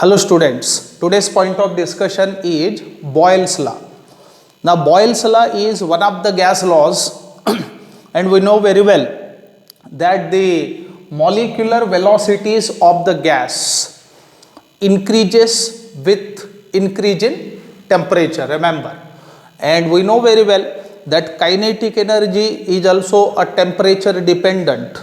Hello students, today's point of discussion is Boyle's law. Now Boyle's law is one of the gas laws and we know very well that the molecular velocities of the gas increases with increase in temperature, remember. And we know very well that kinetic energy is also a temperature dependent.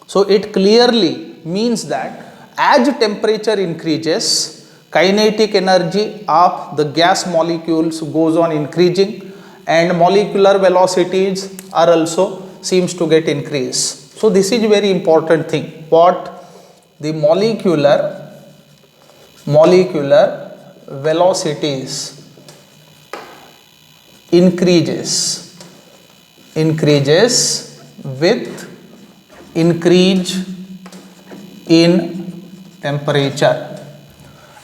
So it clearly means that as temperature increases, kinetic energy of the gas molecules goes on increasing and molecular velocities are also seems to get increased. So this is very important thing. What the molecular velocities increases with increase in temperature.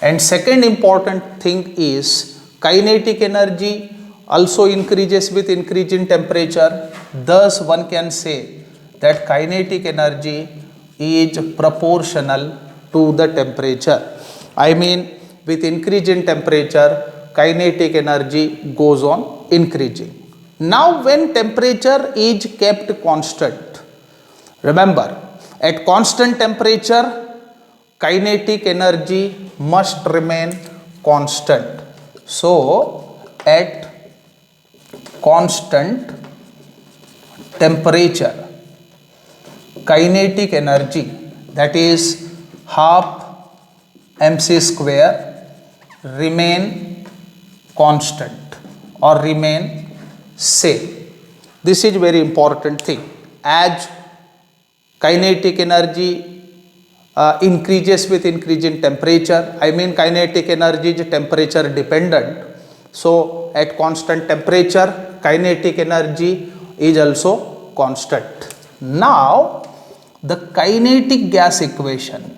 And second important thing is kinetic energy also increases with increase in temperature. Thus one can say that kinetic energy is proportional to the temperature. I mean, with increase in temperature, kinetic energy goes on increasing. Now when temperature is kept constant, remember at constant temperature kinetic energy must remain constant. So at constant temperature kinetic energy, that is half mc square, remain constant or remain same. This is very important thing. As kinetic energy increases with increase in temperature, I mean kinetic energy is temperature dependent. So at constant temperature kinetic energy is also constant. Now the kinetic gas equation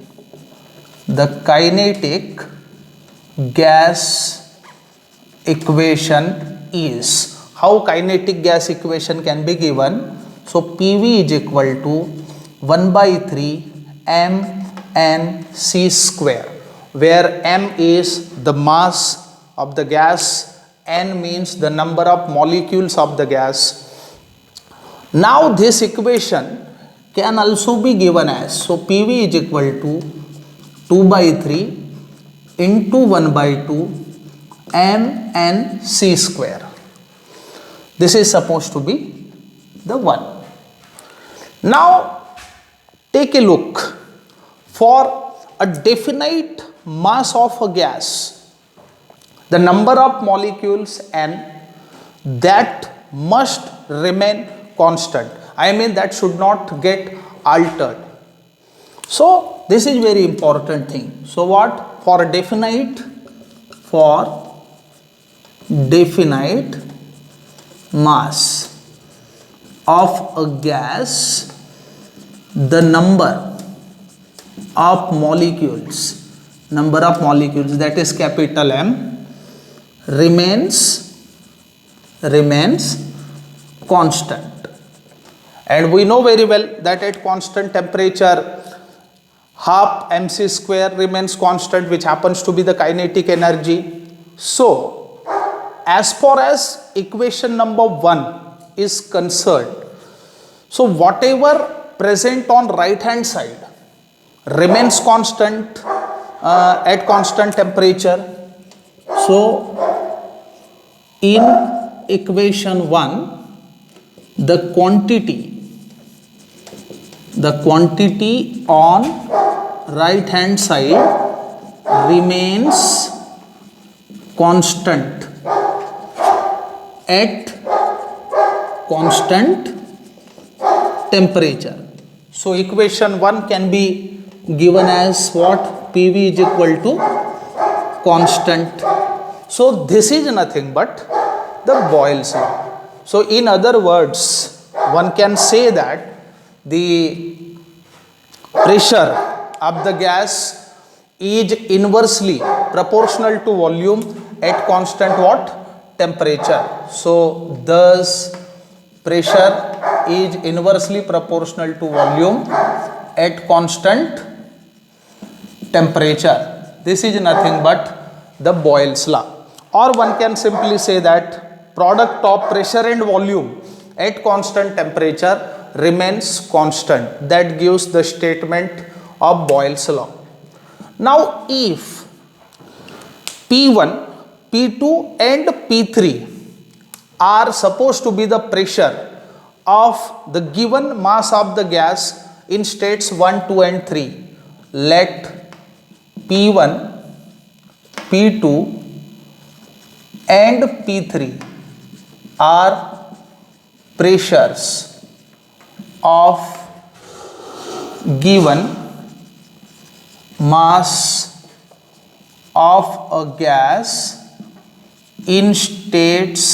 is, how kinetic gas equation can be given. So PV is equal to 1 by 3 mnc square, where m is the mass of the gas, n means the number of molecules of the gas. Now this equation can also be given as, so PV is equal to 2 by 3 into 1 by 2 mnc square. This is supposed to be the one. Now take a look. For a definite mass of a gas, the number of molecules n, that must remain constant. I mean that should not get altered. So this is very important thing. So what? For definite mass of a gas, the number of molecules, that is capital M, remains constant. And we know very well that at constant temperature half mc square remains constant, which happens to be the kinetic energy. So as far as equation number 1 is concerned, so whatever present on right hand side remains constant at constant temperature. So in equation 1 the quantity on right hand side remains constant at constant temperature. So equation 1 can be given as what? PV is equal to constant. So this is nothing but the Boyle's law. So in other words, one can say that the pressure of the gas is inversely proportional to volume at constant what? Temperature. So thus pressure is inversely proportional to volume at constant temperature. This is nothing but the Boyle's law. Or one can simply say that product of pressure and volume at constant temperature remains constant. That gives the statement of Boyle's law. Now if P1, P2 and P3 are supposed to be the pressure of the given mass of the gas in states 1, 2 and 3. Let P1, P2 and P3 are pressures of given mass of a gas in states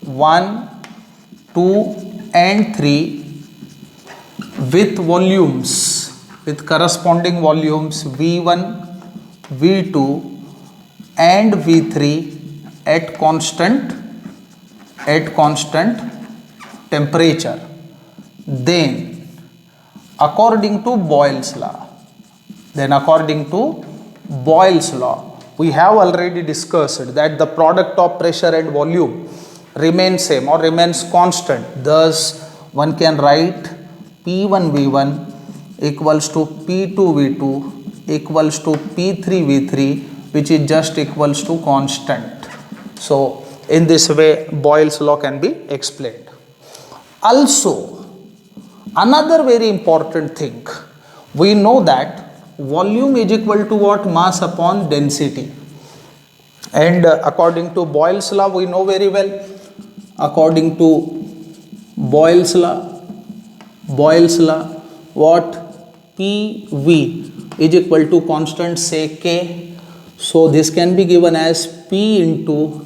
1, 2 and 3 with volumes, with corresponding volumes V1, V2 and V3 at constant temperature. Then according to Boyle's law, we have already discussed that the product of pressure and volume remains same or remains constant. Thus one can write P1 V1 equals to P2 V2 equals to P3 V3, which is just equals to constant. So in this way Boyle's law can be explained. Also another very important thing, we know that volume is equal to what? Mass upon density. And according to Boyle's law, we know very well, according to Boyle's law, what? PV is equal to constant, say K. So this can be given as P into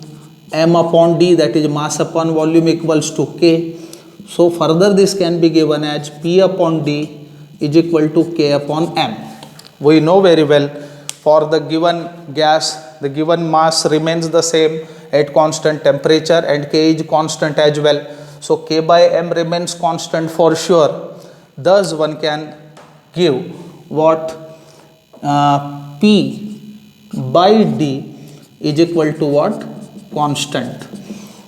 M upon D, that is mass upon volume, equals to K. So further this can be given as P upon D is equal to K upon M. We know very well, for the given gas, the given mass remains the same at constant temperature and K is constant as well. So K by M remains constant for sure. Thus one can give what? P by D is equal to what? Constant.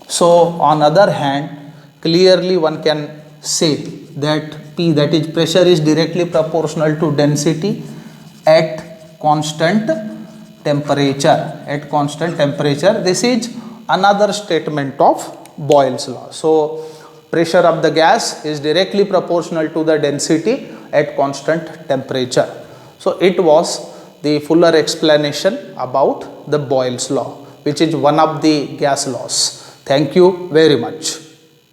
So on other hand, clearly one can say that P, that is pressure, is directly proportional to density at constant temperature. This is another statement of Boyle's law. So pressure of the gas is directly proportional to the density at constant temperature. So it was the fuller explanation about the Boyle's law, which is one of the gas laws. Thank you very much.